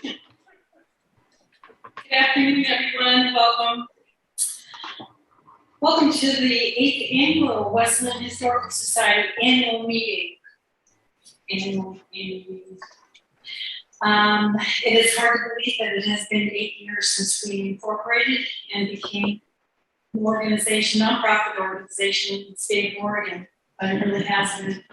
Good afternoon, everyone. Welcome. Welcome to the 8th Annual Westland Historical Society Annual Meeting. It is hard to believe that it has been 8 years since we incorporated and became an organization, nonprofit organization in the state of Oregon, but it really has been.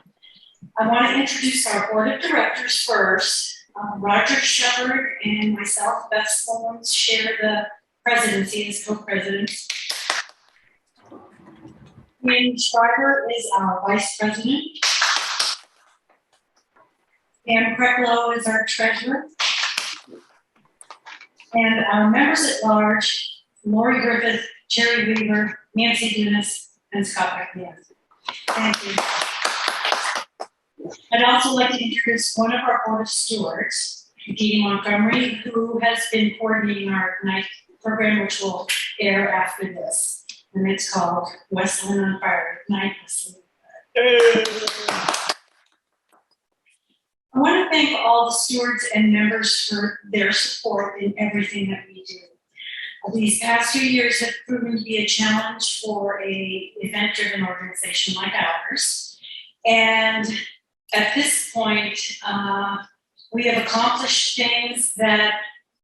I want to introduce our board of directors first. Roger Shepard and myself, Beth Sloans, share the presidency as co-presidents. Linn is our vice president. Pam Kreklow is our treasurer. And our members at large, Lori Griffith, Jerry Weaver, Nancy Dunas, and Scott McNeil. Thank you. I'd also like to introduce one of our board of stewards, Dee Montgomery, who has been coordinating our night program, which will air after this. And it's called Westland on Fire, Night Westland. I want to thank all the stewards and members for their support in everything that we do. These past 2 years have proven to be a challenge for an event-driven organization like ours. And at this point, we have accomplished things that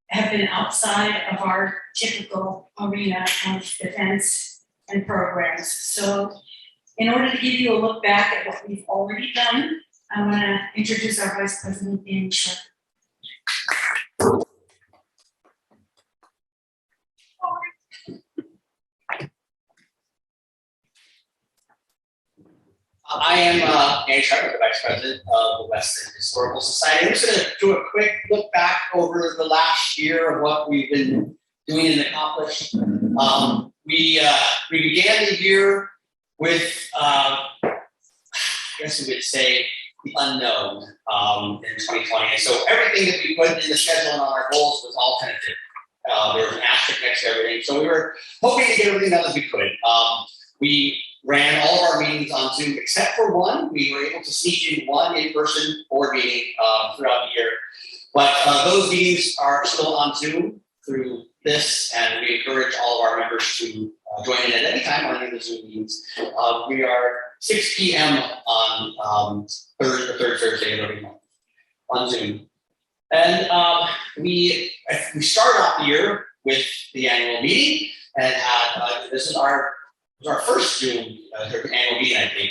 have been outside of our typical arena of events and programs. So in order to give you a look back at what we've already done, I want to introduce our Vice President, Dan Schmidt. I am Dan Schmidt, the Vice President of the Westland Historical Society. I'm just going to do a quick look back over the last year of what we've been doing and accomplished. We began the year with, I guess we would say, the unknown in 2020. And so everything that we put in the schedule and on our goals was all tentative. There was an asterisk next to everything. So we were hoping to get everything done as we could. We ran all of our meetings on Zoom except for one. We were able to sneak in one in-person board meeting throughout the year. But those meetings are still on Zoom through this, and we encourage all of our members to join in at any time on any of the Zoom meetings. We are 6 p.m. on the third Thursday of every month on Zoom. And we started off the year with the annual meeting, and had this is our first Zoom annual meeting, I think.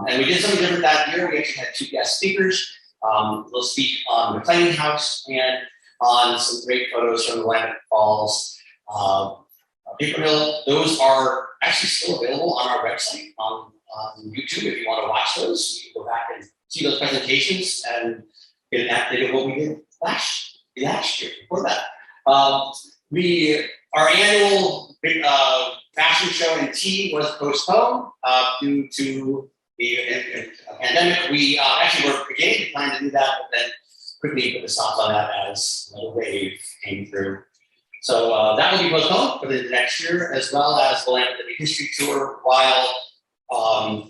And we did something different that year. We actually had 2 guest speakers. They'll speak on the McLean House and on some great photos from the Willamette Falls paper mill. Those are actually still available on our website on YouTube if you want to watch those. You can go back and see those presentations and get an update of what we did last year before that. Our annual fashion show and tea was postponed due to the pandemic. We actually were beginning to plan to do that, but then quickly put the stops on that as a wave came through. So that will be postponed for the next year, as well as the Willamette History Tour. While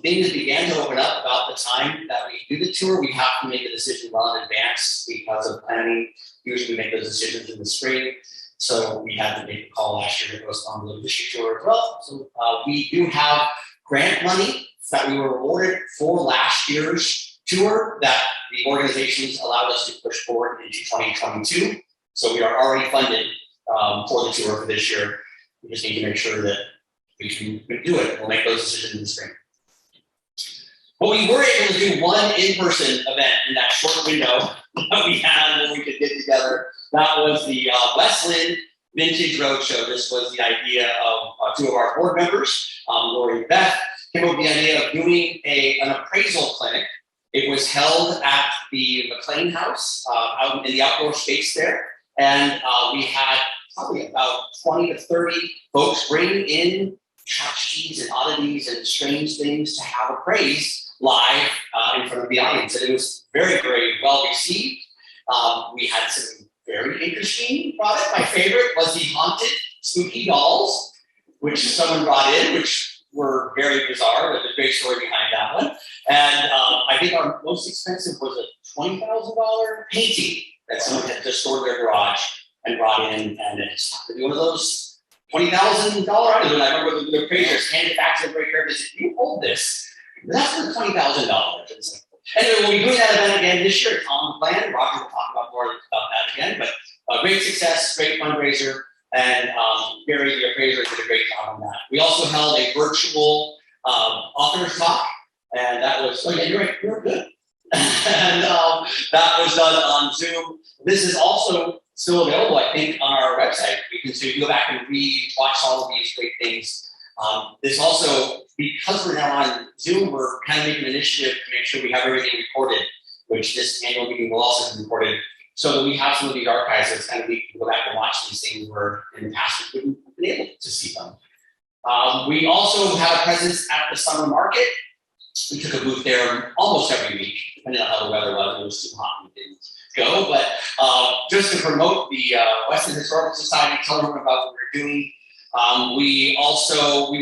things began to open up about the time that we do the tour, we have to make a decision well in advance because of planning. Usually we make those decisions in the spring. So we had to make a call last year to postpone the history tour as well. So we do have grant money that we were awarded for last year's tour that the organizations allowed us to push forward into 2022. So we are already funded for the tour for this year. We just need to make sure that we can do it. We'll make those decisions in the spring. But we were able to do one in-person event in that short window that we had where we could get together. That was the Westland Vintage Roadshow. This was the idea of 2 of our board members, Lori and Beth, came up with the idea of doing an appraisal clinic. It was held at the McLean House out in the outdoor space there. And we had probably about 20 to 30 folks bring in tchotchkes and oddities and strange things to have appraised live in front of the audience. And it was very, very well received. We had some very interesting product. My favorite was the haunted spooky dolls, which someone brought in, which were very bizarre. There's a great story behind that one. And I think our most expensive was a $20,000 painting that someone had just stored their garage and brought in, and it's one of those $20,000 items. And I remember the appraisers handed back to the breaker and said, "You hold this. That's worth $20,000." Anyway, we'll be doing that event again this year. It's on the plan. Roger will talk about more about that again. But great success, great fundraiser, and Gary, the appraiser, did a great job on that. We also held a virtual authors talk, and that was you're good. And that was done on Zoom. This is also still available, I think, on our website. So you can go back and watch all of these great things. This also, because we're now on Zoom, we're kind of making an initiative to make sure we have everything recorded, which this annual meeting will also be recorded, so that we have some of these archives. So it's kind of neat to go back and watch these things where in the past we wouldn't have been able to see them. We also have a presence at the summer market. We took a booth there almost every week, depending on how the weather was. It was too hot, we didn't go. But just to promote the Westland Historical Society, tell everyone about what we're doing. We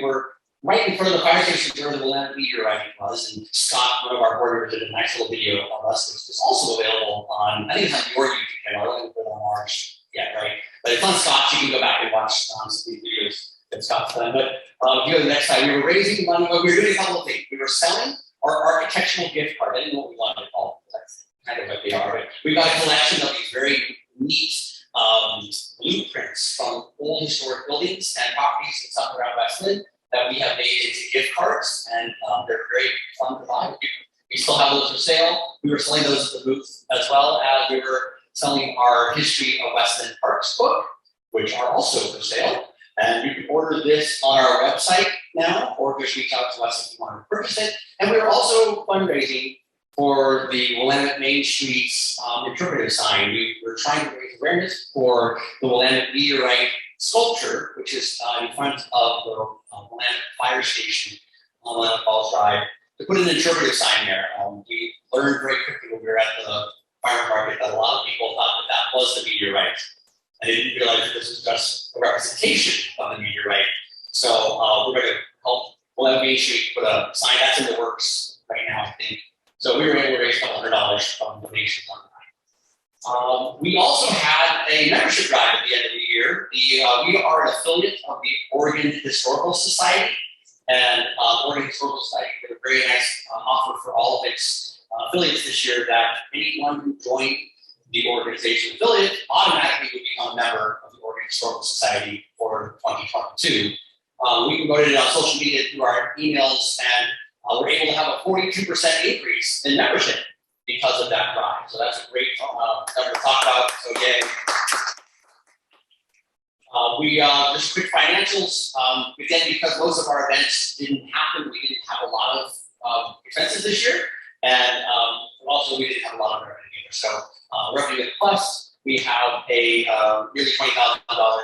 were right in front of the fire station where the Willamette meteorite was, and Scott, one of our board members, did a nice little video of us, which is also available on, I think it's on your YouTube channel. I don't think it's on ours yet, right? But it's on Scott's. You can go back and watch some of these videos that Scott's done. But if you go to the next slide, we were raising money. Well, we were doing a couple of things. We were selling our architectural gift card. I didn't know what we wanted to call them. That's kind of what they are. But we got a collection of these very neat blueprints from old historic buildings and properties and stuff around Westland that we have made into gift cards, and they're very fun to buy. We still have those for sale. We were selling those at the booth, as well as we were selling our History of Westland Parks book, which are also for sale. And you can order this on our website now, or just reach out to us if you want to purchase it. And we're also fundraising for the Willamette Main Street's interpretive sign. We're trying to raise awareness for the Willamette meteorite sculpture, which is in front of the Willamette Fire Station on Willamette Falls Drive, to put an interpretive sign there. We learned very quickly when we were at the fire market that a lot of people thought that that was the meteorite. I didn't realize that this was just a representation of the meteorite. So we're going to help Willamette Main Street put a sign that's in the works right now, I think. So we were able to raise a couple $100 from donations on that. We also had a membership drive at the end of the year. We are an affiliate of the Oregon Historical Society, and Oregon Historical Society did a very nice offer for all of its affiliates this year, that anyone who joined the organization affiliate automatically would become a member of the Oregon Historical Society for 2022. We can go to it on social media through our emails, and we're able to have a 42% increase in membership because of that drive. So that's a great number to talk about. So again, just quick financials. Again, because most of our events didn't happen, we didn't have a lot of expenses this year, and also we didn't have a lot of revenue either. So revenue plus, we have a nearly $20,000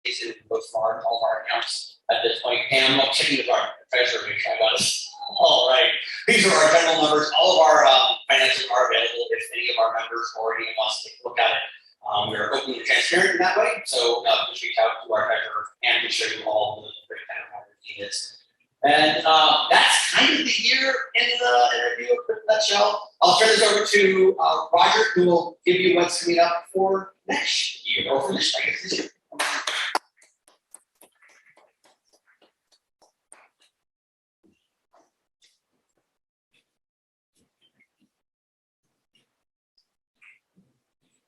in both of all of our accounts at this point. And I'm checking with our treasurer, make sure I got it all right. These are our general numbers. All of our financials are available if any of our members or anyone wants to take a look at it. We're open and transparent in that way. So just reach out to our treasurer and we show you all the breakdown of how everything is. And that's kind of the year in the review, a quick nutshell. I'll turn this over to Roger, who will give you what's coming up for next year, or for this year.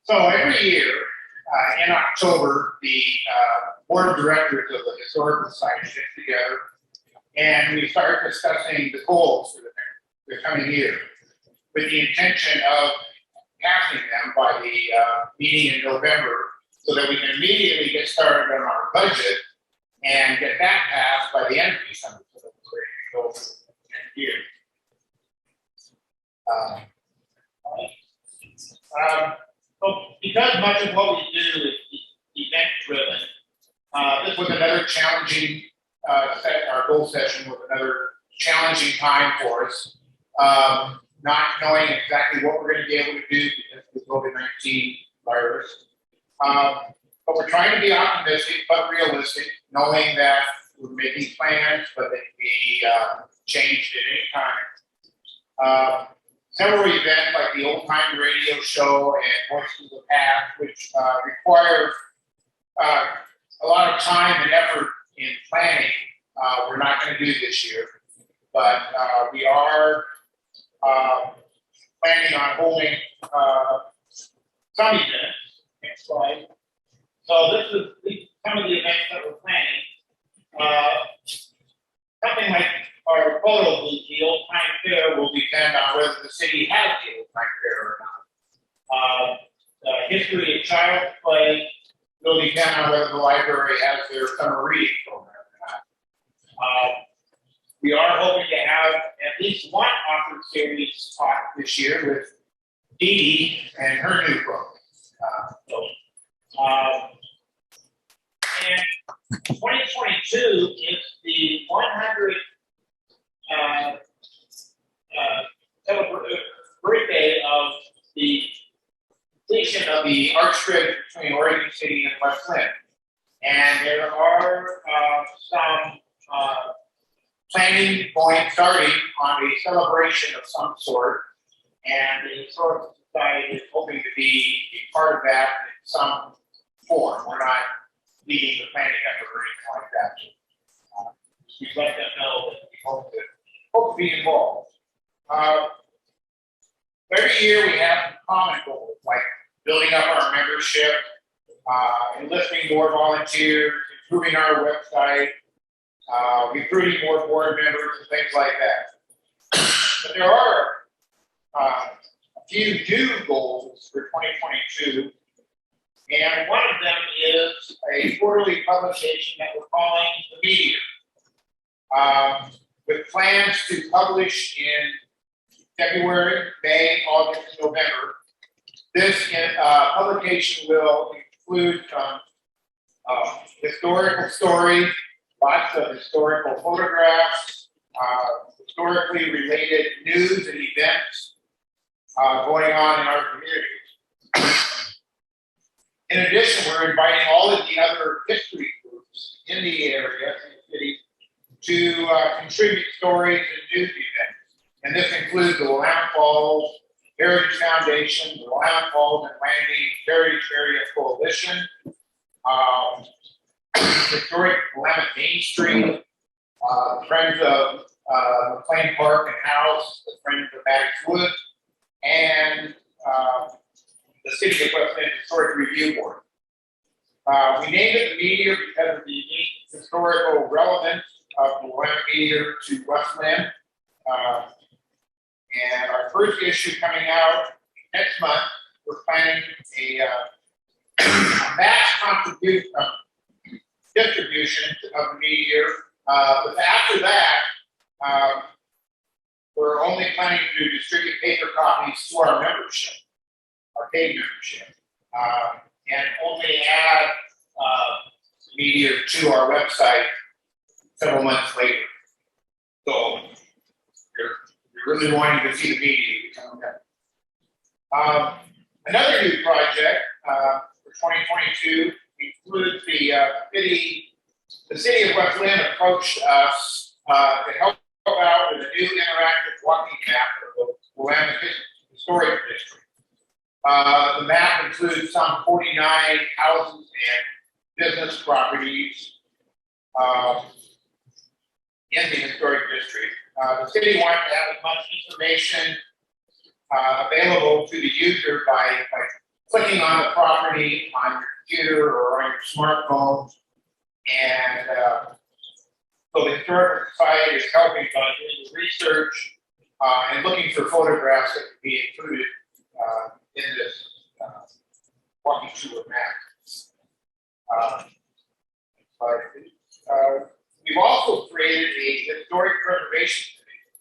So every year in October, the board of directors of the Historical Society gets together and we start discussing the goals for the coming year, with the intention of passing them by the meeting in November, so that we can immediately get started on our budget and get that passed by the end of December, so that we're ready to go for the next year. So because much of what we do is event driven, this was another challenging our goal session was another challenging time for us. Not knowing exactly what we're going to be able to do because of the COVID-19 virus. But we're trying to be optimistic but realistic, knowing that we're making plans, but they can be changed at any time. several events like the Old Time Radio Show and Voices of the Past, which require a lot of time and effort in planning. We're not going to do this year, but we are planning on holding some events. Next slide. So this is some of the events that we're planning. Something like our photo booth, the Old Time Fair, will depend on whether the city has the Old Time Fair or not. The history of child's play will depend on whether the library has their summer reading program or not. We are hoping to have at least one author series talk this year with Dee Dee and her new book. And 2022 is the 100th birthday of the completion of the arch bridge between Oregon City and Westland. And there are some planning starting on a celebration of some sort. And the Historical Society is hoping to be a part of that in some form. We're not leading the planning effort or anything like that. We let them know that we hope to be involved. Every year we have common goals like building up our membership, enlisting more volunteers, improving our website, recruiting more board members and things like that. But there are a few new goals for 2022. And one of them is a quarterly publication that we're calling The Meteor, with plans to publish in February, May, August, and November. This publication will include historical stories, lots of historical photographs, historically related news and events going on in our communities. In addition, we're inviting all of the other history groups in the area, in the city, to contribute stories and news events. And this includes the Willamette Falls Heritage Foundation, the Willamette Falls and Landing Heritage Area Coalition, historic Willamette Main Street, Friends of McLean Park and House, the Friends of Maddox Woods, and the City of Westland Historic Review Board. We named it the Meteor because of the unique historical relevance of the Willamette Meteor to Westland. And our first issue coming out next month, we're planning a mass distribution of the Meteor. But after that, we're only planning to distribute paper copies to our membership, our paid membership, and only add Meteor to our website several months later. So you're really wanting to see the Meteor. Another new project for 2022 includes the city of Westland approached us to help out with a new interactive walking map of the Willamette Historic District. The map includes some 49 houses and business properties in the historic district. The city wanted to have as much information available to the user by clicking on the property on your computer or on your smartphone. And so the Historical Society is helping by doing the research and looking for photographs that can be included in this walking tour map. We've also created a historic preservation committee,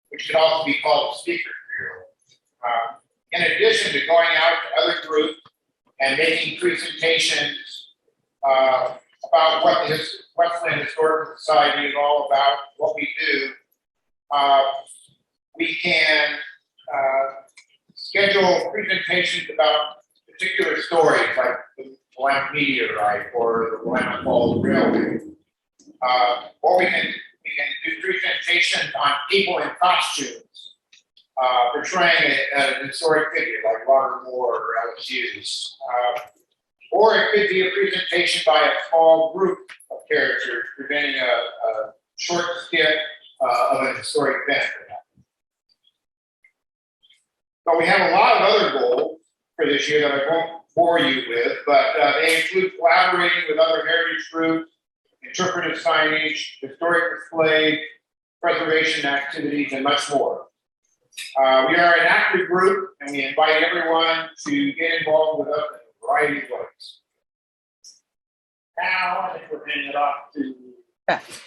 which could also be called a speaker bureau. In addition to going out to other groups and making presentations about what the Westland Historical Society is all about, what we do, we can schedule presentations about particular stories like the Willamette Meteorite or the Willamette Falls Railway. Or we can do presentations on people in costumes portraying an historic figure like Robert Moore or LSU's. Or it could be a presentation by a small group of characters presenting a short skit of an historic event. But we have a lot of other goals for this year that I won't bore you with, but they include collaborating with other heritage groups, interpretive signage, historic display, preservation activities, and much more. We are an active group, and we invite everyone to get involved with us in a variety of ways. Now, I think we're handing it off to Beth.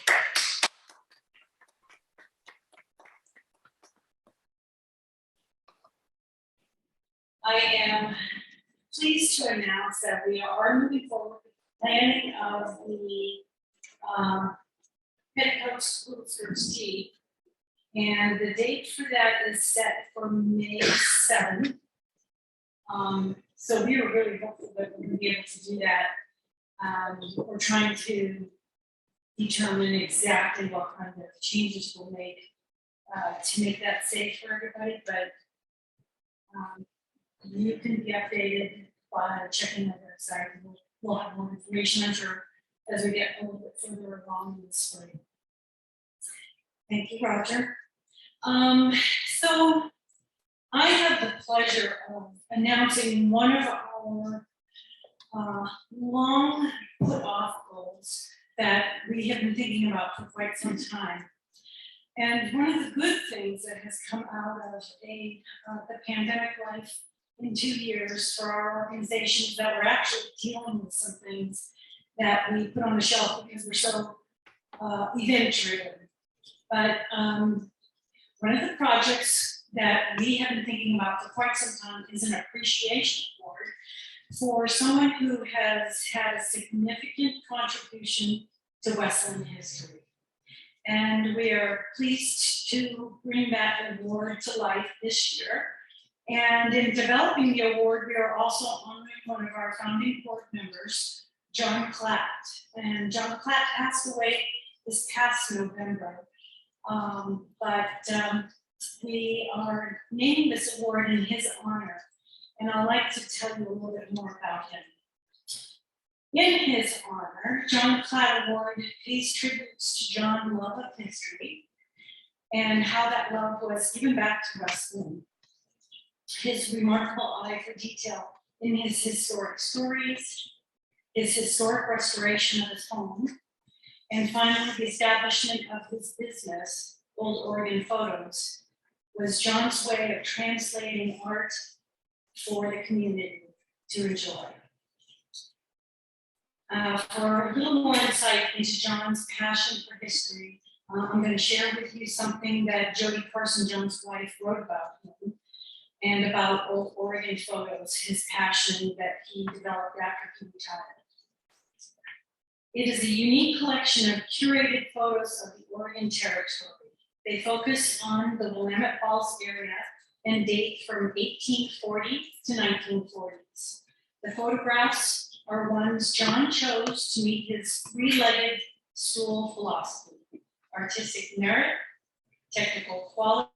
I am pleased to announce that we are moving forward with planning of the Petticoat School Search Tea. And the date for that is set for May 7th. So we are really hopeful that we're going to be able to do that. We're trying to determine exactly what kind of changes we'll make to make that safe for everybody, but you can be updated by checking the website. We'll have more information, I'm sure, as we get a little bit further along in the spring. Thank you, Roger. So I have the pleasure of announcing one of our long put off goals that we have been thinking about for quite some time. And one of the good things that has come out of the pandemic life in 2 years for our organization is that we're actually dealing with some things that we put on the shelf because we're so event driven. But one of the projects that we have been thinking about for quite some time is an appreciation award for someone who has had a significant contribution to Westland history. And we are pleased to bring that award to life this year. And in developing the award, we are also honoring one of our founding board members, John Klatt. And John Klatt passed away this past November. We are naming this award in his honor. And I'd like to tell you a little bit more about him. In his honor, John Klatt Award pays tributes to John's love of history and how that love was given back to Westland. His remarkable eye for detail in his historic stories, his historic restoration of his home, and finally the establishment of his business, Old Oregon Photos, was John's way of translating art for the community to enjoy. For a little more insight into John's passion for history, I'm going to share with you something that Jody Carson, John's wife, wrote about him and about Old Oregon Photos, his passion that he developed after he retired. It is a unique collection of curated photos of the Oregon Territory. They focus on the Willamette Falls area and date from 1840 to 1940s. The photographs are ones John chose to meet his three-legged stool philosophy: artistic merit, technical quality,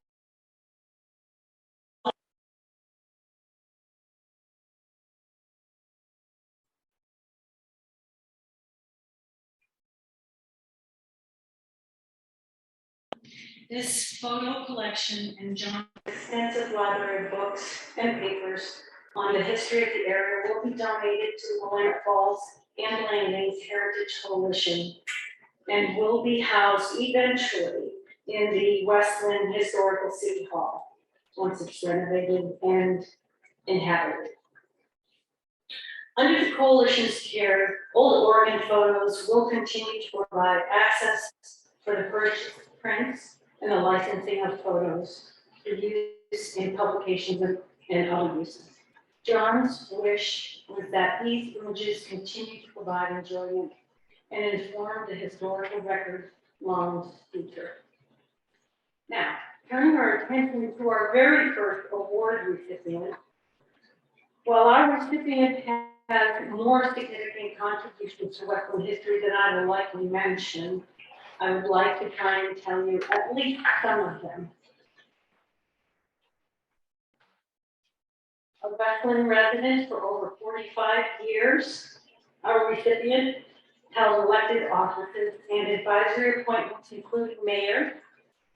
this photo collection and John's extensive library of books and papers on the history of the area will be donated to the Willamette Falls and Landings Heritage Coalition and will be housed eventually in the Westland Historical City Hall once it's renovated and inhabited. Under the coalition's care, Old Oregon Photos will continue to provide access for the purchase of prints and the licensing of photos for use in publications and other uses. John's wish was that these images continue to provide enjoyment and inform the historical record long future. Now, turning our attention to our very first award recipient, while our recipient has more significant contributions to Westland history than I will likely mention, I would like to try and tell you at least some of them. a Westland resident for over 45 years. Our recipient held elected offices and advisory appointments including mayor,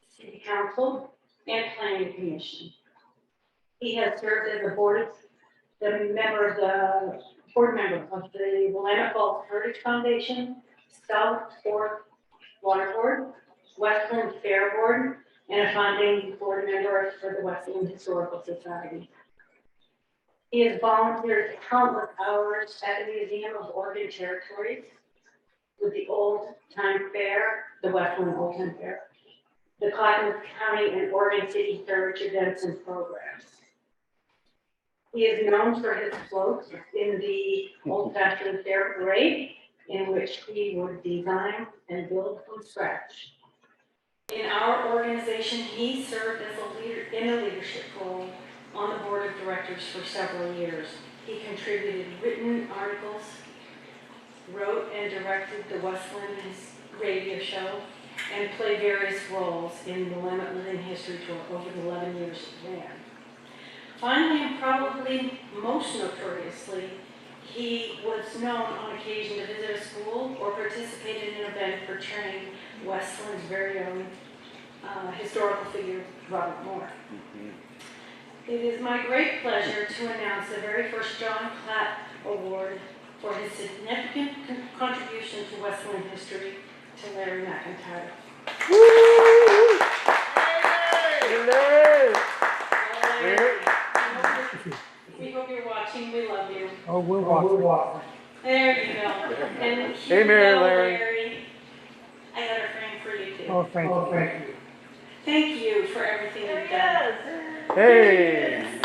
city council, and planning commission. He has served as a board member of the Willamette Falls Heritage Foundation, South Fork Water Board, Westland Fair Board, and a founding board member for the Westland Historical Society. He has volunteered countless hours at the Museum of Oregon Territories, with the Old Time Fair, the Westland Old Time Fair, the Clackamas County and Oregon City Heritage events and programs. He is known for his floats in the old-fashioned fair parade, in which he would design and build from scratch. In our organization, he served as a leader in a leadership role on the board of directors for several years. He contributed written articles, wrote and directed the Westland radio show, and played various roles in the Willamette Living History Tour over the 11 years it ran. Finally, and probably most notoriously, he was known on occasion to visit a school or participate in an event portraying Westland's very own historical figure, Robert Moore. It is my great pleasure to announce the very first John Platt Award for his significant contribution to Westland history to Larry McIntyre. We hope you're watching. We love you. Oh, we're watching. There you go. And Hey, Mary, Larry. I got a frame for you too. Oh, thank you. Thank you for everything you've done. Hey.